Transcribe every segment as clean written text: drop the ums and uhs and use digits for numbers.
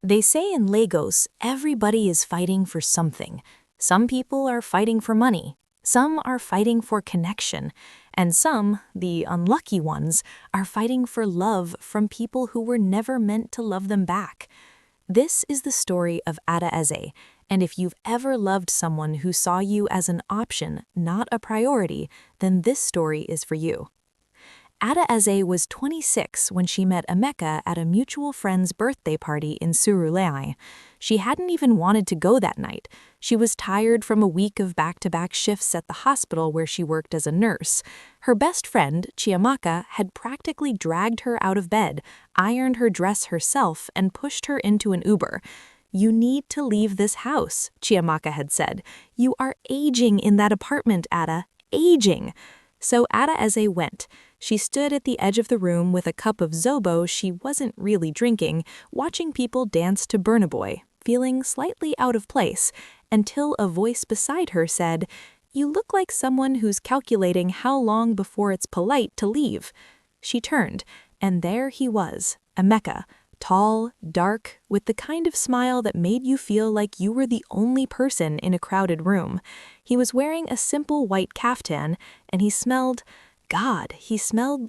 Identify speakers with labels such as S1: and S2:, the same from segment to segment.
S1: They say in Lagos, everybody is fighting for something. Some people are fighting for money, some are fighting for connection, and some, the unlucky ones, are fighting for love from people who were never meant to love them back. This is the story of Adaeze, and if you've ever loved someone who saw you as an option, not a priority, then this story is for you. Adaeze was 26 when she met Emeka at a mutual friend's birthday party in Surulere. She hadn't even wanted to go that night. She was tired from a week of back-to-back shifts at the hospital where she worked as a nurse. Her best friend, Chiamaka, had practically dragged her out of bed, ironed her dress herself, and pushed her into an Uber. "You need to leave this house," Chiamaka had said. "You are aging in that apartment, Ada. Aging." So Adaeze went. She stood at the edge of the room with a cup of zobo she wasn't really drinking, watching people dance to Burna Boy, feeling slightly out of place, until a voice beside her said, "You look like someone who's calculating how long before it's polite to leave." She turned, and there he was, Emeka, tall, dark, with the kind of smile that made you feel like you were the only person in a crowded room. He was wearing a simple white kaftan, and he smelled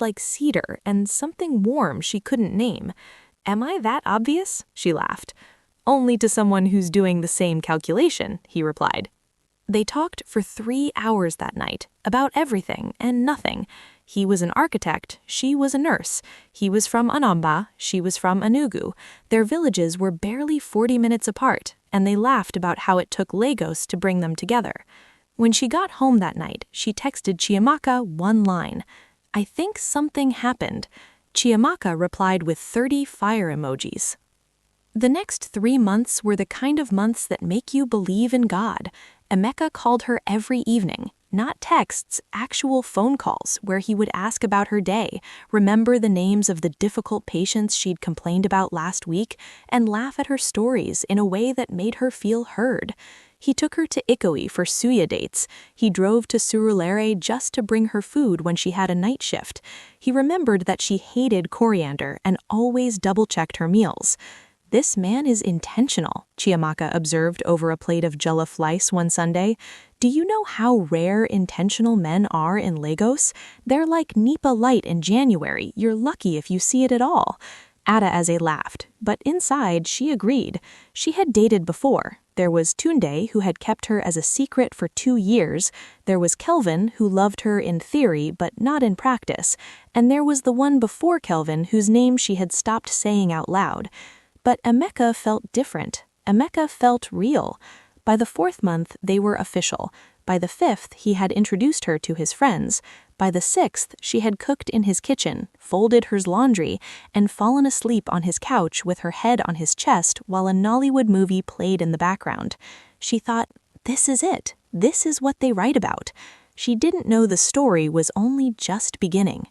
S1: like cedar and something warm she couldn't name. "Am I that obvious?" she laughed. "Only to someone who's doing the same calculation," he replied. They talked for 3 hours that night, about everything and nothing. He was an architect, she was a nurse. He was from Anamba, she was from Enugu. Their villages were barely 40 minutes apart, and they laughed about how it took Lagos to bring them together. When she got home that night, she texted Chiamaka one line, "I think something happened." Chiamaka replied with 30 fire emojis. The next 3 months were the kind of months that make you believe in God. Emeka called her every evening, not texts, actual phone calls, where he would ask about her day, remember the names of the difficult patients she'd complained about last week, and laugh at her stories in a way that made her feel heard. He took her to Ikoyi for suya dates. He drove to Surulere just to bring her food when she had a night shift. He remembered that she hated coriander and always double-checked her meals. "This man is intentional," Chiamaka observed over a plate of jollof rice one Sunday. "Do you know how rare intentional men are in Lagos? They're like Nipa Light in January. You're lucky if you see it at all." Adaeze laughed, but inside she agreed. She had dated before. There was Tunde, who had kept her as a secret for 2 years. There was Kelvin, who loved her in theory but not in practice. And there was the one before Kelvin whose name she had stopped saying out loud. But Emeka felt different. Emeka felt real. By the 4th month, they were official. By the 5th, he had introduced her to his friends. By the 6th, she had cooked in his kitchen, folded her laundry, and fallen asleep on his couch with her head on his chest while a Nollywood movie played in the background. She thought, this is it. This is what they write about. She didn't know the story was only just beginning.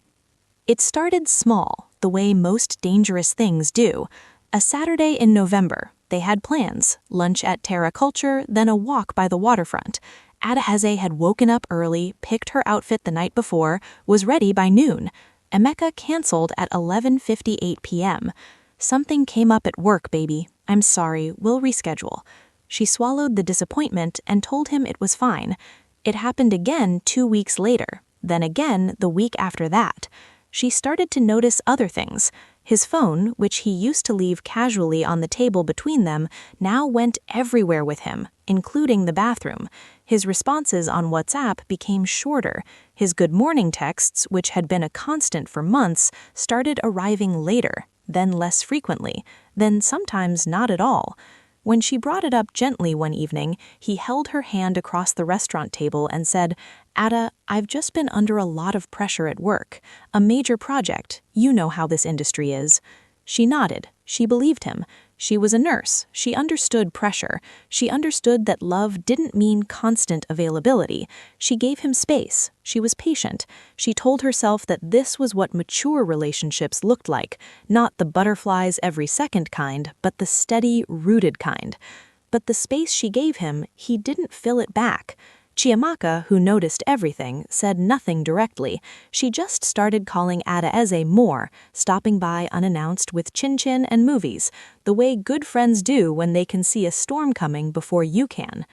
S1: It started small, the way most dangerous things do. A Saturday in November, they had plans, lunch at Terra Culture, then a walk by the waterfront. Adaeze had woken up early, picked her outfit the night before, was ready by noon. Emeka canceled at 11:58 p.m. "Something came up at work, baby. I'm sorry, we'll reschedule." She swallowed the disappointment and told him it was fine. It happened again 2 weeks later, then again the week after that. She started to notice other things. His phone, which he used to leave casually on the table between them, now went everywhere with him, including the bathroom. His responses on WhatsApp became shorter. His good morning texts, which had been a constant for months, started arriving later, then less frequently, then sometimes not at all. When she brought it up gently one evening, he held her hand across the restaurant table and said, "Ada, I've just been under a lot of pressure at work. A major project. You know how this industry is." She nodded. She believed him. She was a nurse. She understood pressure. She understood that love didn't mean constant availability. She gave him space. She was patient. She told herself that this was what mature relationships looked like, not the butterflies every second kind, but the steady, rooted kind. But the space she gave him, he didn't fill it back. Chiamaka, who noticed everything, said nothing directly. She just started calling Adaeze more, stopping by unannounced with chin-chin and movies, the way good friends do when they can see a storm coming before you can.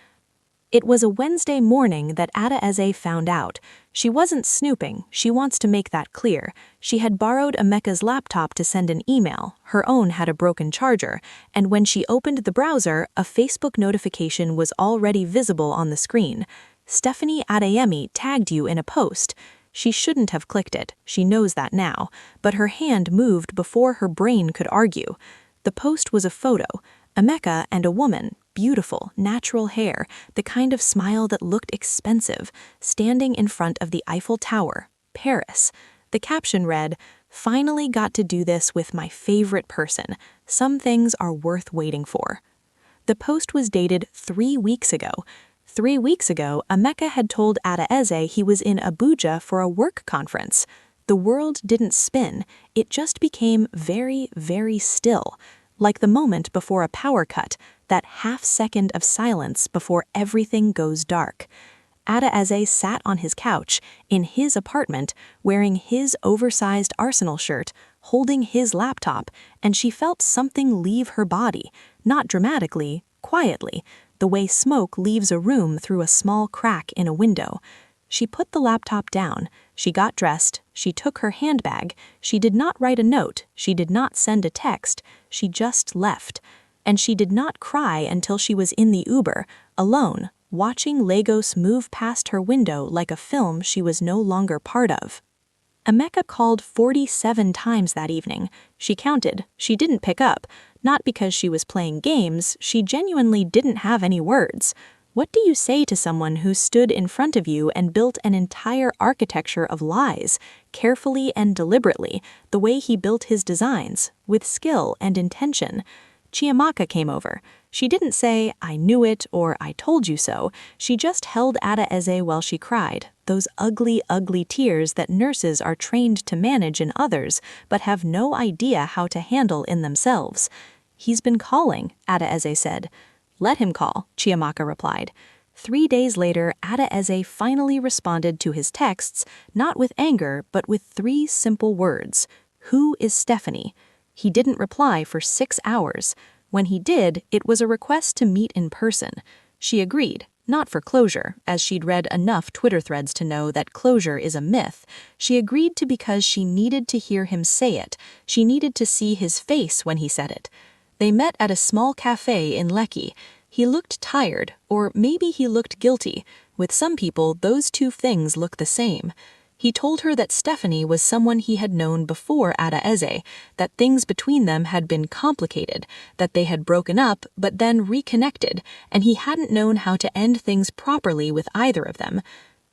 S1: It was a Wednesday morning that Adaeze found out. She wasn't snooping, she wants to make that clear. She had borrowed Emeka's laptop to send an email, her own had a broken charger, and when she opened the browser, a Facebook notification was already visible on the screen. Stephanie Adeyemi tagged you in a post. She shouldn't have clicked it, she knows that now, but her hand moved before her brain could argue. The post was a photo, Emeka and a woman, beautiful, natural hair, the kind of smile that looked expensive, standing in front of the Eiffel Tower, Paris. The caption read, "Finally got to do this with my favorite person. Some things are worth waiting for." The post was dated 3 weeks ago. 3 weeks ago, Emeka had told Adaeze he was in Abuja for a work conference. The world didn't spin, it just became very, very still. Like the moment before a power cut, that half-second of silence before everything goes dark. Adaeze sat on his couch, in his apartment, wearing his oversized Arsenal shirt, holding his laptop, and she felt something leave her body, not dramatically, quietly, the way smoke leaves a room through a small crack in a window. She put the laptop down, she got dressed, she took her handbag, she did not write a note, she did not send a text, she just left. And she did not cry until she was in the Uber, alone, watching Lagos move past her window like a film she was no longer part of. Emeka called 47 times that evening. She counted, she didn't pick up, not because she was playing games, she genuinely didn't have any words. What do you say to someone who stood in front of you and built an entire architecture of lies, carefully and deliberately, the way he built his designs, with skill and intention? Chiamaka came over. She didn't say, "I knew it," or "I told you so." She just held Adaeze while she cried, those ugly, ugly tears that nurses are trained to manage in others, but have no idea how to handle in themselves. "He's been calling," Adaeze said. "Let him call," Chiamaka replied. 3 days later, Adaeze finally responded to his texts, not with anger, but with 3 simple words. "Who is Stephanie?" He didn't reply for 6 hours. When he did, it was a request to meet in person. She agreed, not for closure, as she'd read enough Twitter threads to know that closure is a myth. She agreed to because she needed to hear him say it. She needed to see his face when he said it. They met at a small cafe in Lekki. He looked tired, or maybe he looked guilty. With some people, those two things look the same. He told her that Stephanie was someone he had known before Adaeze, that things between them had been complicated, that they had broken up but then reconnected, and he hadn't known how to end things properly with either of them.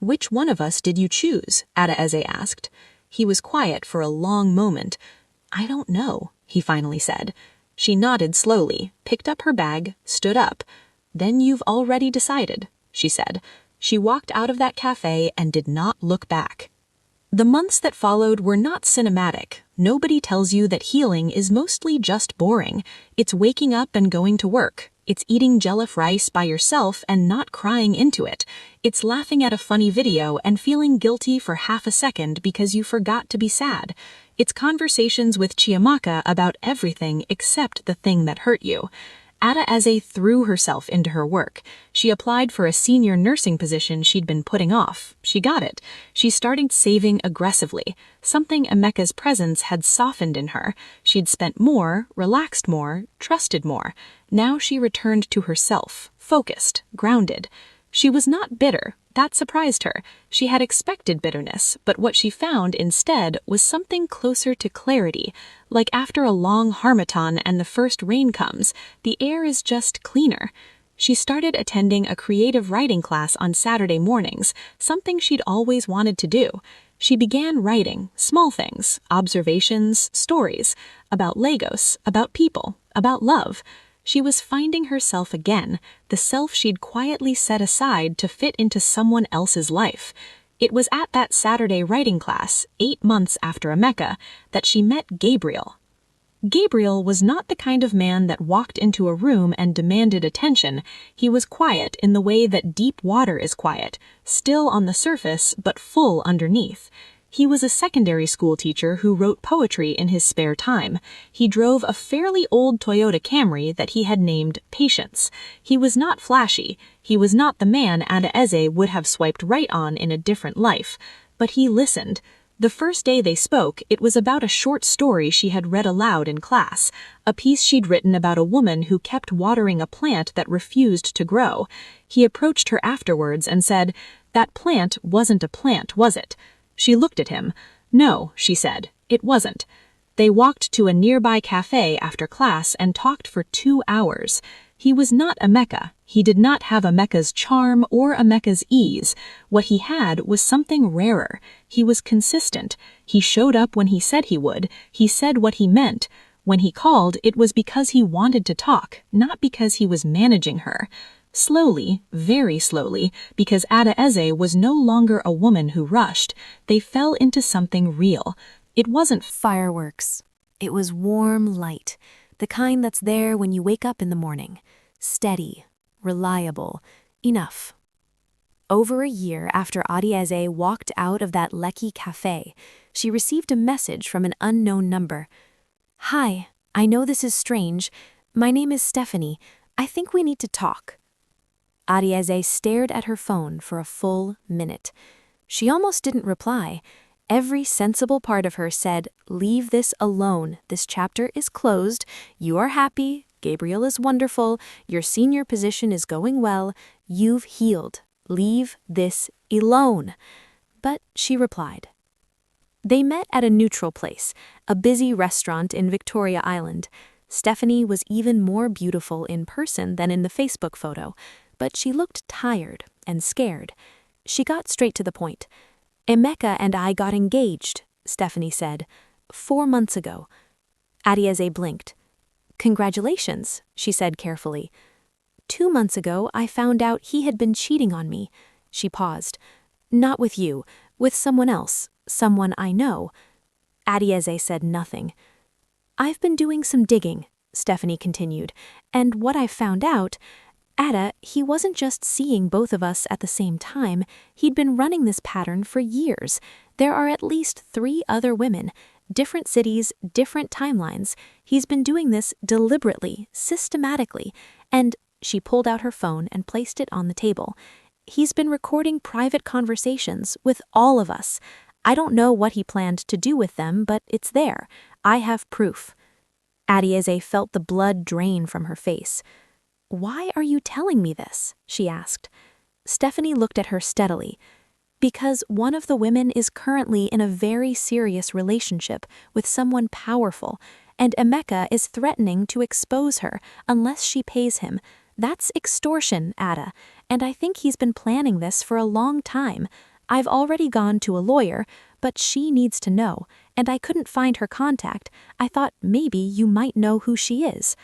S1: "Which one of us did you choose?" Adaeze asked. He was quiet for a long moment. "I don't know," he finally said. She nodded slowly, picked up her bag, stood up. "Then you've already decided," she said. She walked out of that cafe and did not look back. The months that followed were not cinematic. Nobody tells you that healing is mostly just boring. It's waking up and going to work. It's eating jollof rice by yourself and not crying into it. It's laughing at a funny video and feeling guilty for half a second because you forgot to be sad. It's conversations with Chiamaka about everything except the thing that hurt you. Adaeze threw herself into her work. She applied for a senior nursing position she'd been putting off. She got it. She started saving aggressively, something Emeka's presence had softened in her. She'd spent more, relaxed more, trusted more. Now she returned to herself, focused, grounded. She was not bitter. That surprised her. She had expected bitterness, but what she found instead was something closer to clarity. Like after a long harmattan and the first rain comes, the air is just cleaner. She started attending a creative writing class on Saturday mornings, something she'd always wanted to do. She began writing, small things, observations, stories, about Lagos, about people, about love. She was finding herself again, the self she'd quietly set aside to fit into someone else's life. It was at that Saturday writing class, 8 months after Emeka, that she met Gabriel. Gabriel was not the kind of man that walked into a room and demanded attention. He was quiet in the way that deep water is quiet, still on the surface but full underneath. He was a secondary school teacher who wrote poetry in his spare time. He drove a fairly old Toyota Camry that he had named Patience. He was not flashy. He was not the man Adaeze would have swiped right on in a different life. But he listened. The first day they spoke, it was about a short story she had read aloud in class, a piece she'd written about a woman who kept watering a plant that refused to grow. He approached her afterwards and said, "That plant wasn't a plant, was it?" She looked at him. "No," she said, "it wasn't." They walked to a nearby cafe after class and talked for 2 hours. He was not Emeka. He did not have Emeka's charm or Emeka's ease. What he had was something rarer. He was consistent. He showed up when he said he would. He said what he meant. When he called, it was because he wanted to talk, not because he was managing her. Slowly, very slowly, because Adaeze was no longer a woman who rushed, they fell into something real. It wasn't fireworks. It was warm light, the kind that's there when you wake up in the morning. Steady, reliable, enough. Over a year after Adaeze walked out of that Lekki cafe, she received a message from an unknown number. "Hi, I know this is strange. My name is Stephanie. I think we need to talk." Adaeze stared at her phone for a full minute. She almost didn't reply. Every sensible part of her said, "Leave this alone. This chapter is closed. You are happy. Gabriel is wonderful. Your senior position is going well. You've healed. Leave this alone." But she replied. They met at a neutral place, a busy restaurant in Victoria Island. Stephanie was even more beautiful in person than in the Facebook photo, but she looked tired and scared. She got straight to the point. "Emeka and I got engaged," Stephanie said, 4 months ago. Adaeze blinked. "Congratulations," she said carefully. 2 months ago, I found out he had been cheating on me." She paused. "Not with you, with someone else, someone I know." Adaeze said nothing. "I've been doing some digging," Stephanie continued, "and what I've found out, Ada, he wasn't just seeing both of us at the same time, he'd been running this pattern for years. There are at least 3 other women, different cities, different timelines. He's been doing this deliberately, systematically, and she pulled out her phone and placed it on the table. He's been recording private conversations with all of us. I don't know what he planned to do with them, but it's there. I have proof." Adaeze felt the blood drain from her face. "Why are you telling me this?" she asked. Stephanie looked at her steadily. "Because one of the women is currently in a very serious relationship with someone powerful, and Emeka is threatening to expose her unless she pays him. That's extortion, Ada, and I think he's been planning this for a long time. I've already gone to a lawyer, but she needs to know, and I couldn't find her contact. I thought maybe you might know who she is."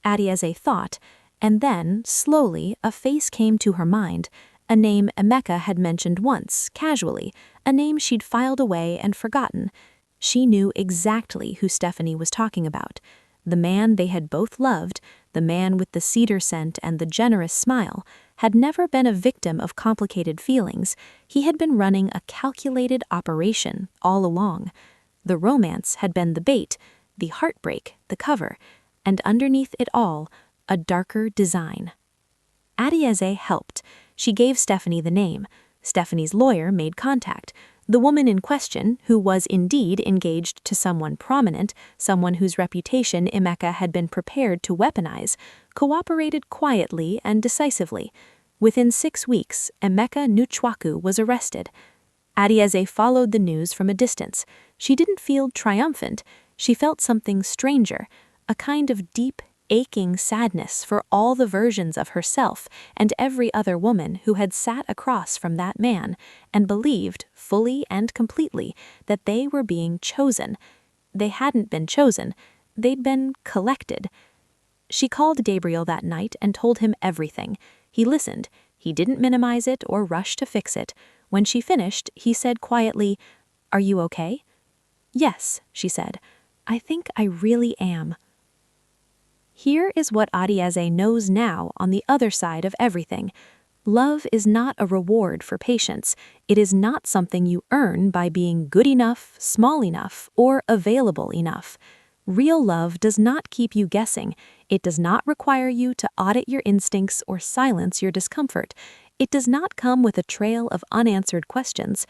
S1: Adaeze thought, and then, slowly, a face came to her mind, a name Emeka had mentioned once, casually, a name she'd filed away and forgotten. She knew exactly who Stephanie was talking about. The man they had both loved, the man with the cedar scent and the generous smile, had never been a victim of complicated feelings. He had been running a calculated operation all along. The romance had been the bait, the heartbreak the cover, and underneath it all, a darker design. Adaeze helped. She gave Stephanie the name. Stephanie's lawyer made contact. The woman in question, who was indeed engaged to someone prominent, someone whose reputation Emeka had been prepared to weaponize, cooperated quietly and decisively. Within 6 weeks, Emeka Nwachukwu was arrested. Adaeze followed the news from a distance. She didn't feel triumphant. She felt something stranger, a kind of deep, aching sadness for all the versions of herself and every other woman who had sat across from that man and believed, fully and completely, that they were being chosen. They hadn't been chosen. They'd been collected. She called Gabriel that night and told him everything. He listened. He didn't minimize it or rush to fix it. When she finished, he said quietly, "Are you okay?" "Yes," she said. I think I really am. Here is what Adaeze knows now on the other side of everything. Love is not a reward for patience. It is not something you earn by being good enough, small enough, or available enough. Real love does not keep you guessing. It does not require you to audit your instincts or silence your discomfort. It does not come with a trail of unanswered questions.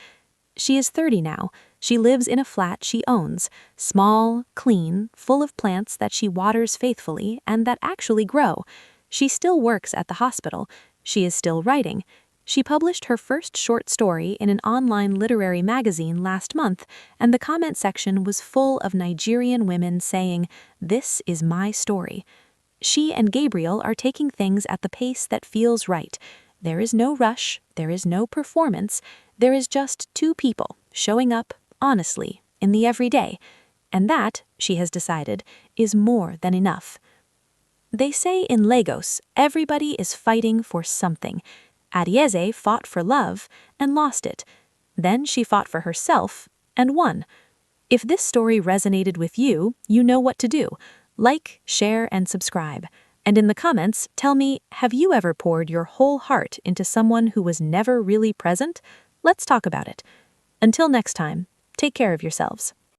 S1: She is 30 now. She lives in a flat she owns, small, clean, full of plants that she waters faithfully and that actually grow. She still works at the hospital. She is still writing. She published her first short story in an online literary magazine last month, and the comment section was full of Nigerian women saying, "This is my story." She and Gabriel are taking things at the pace that feels right. There is no rush, there is no performance, there is just two people showing up, honestly, in the everyday. And that, she has decided, is more than enough. They say in Lagos, everybody is fighting for something. Adaeze fought for love and lost it. Then she fought for herself and won. If this story resonated with you, you know what to do. Like, share, and subscribe. And in the comments, tell me, have you ever poured your whole heart into someone who was never really present? Let's talk about it. Until next time, take care of yourselves.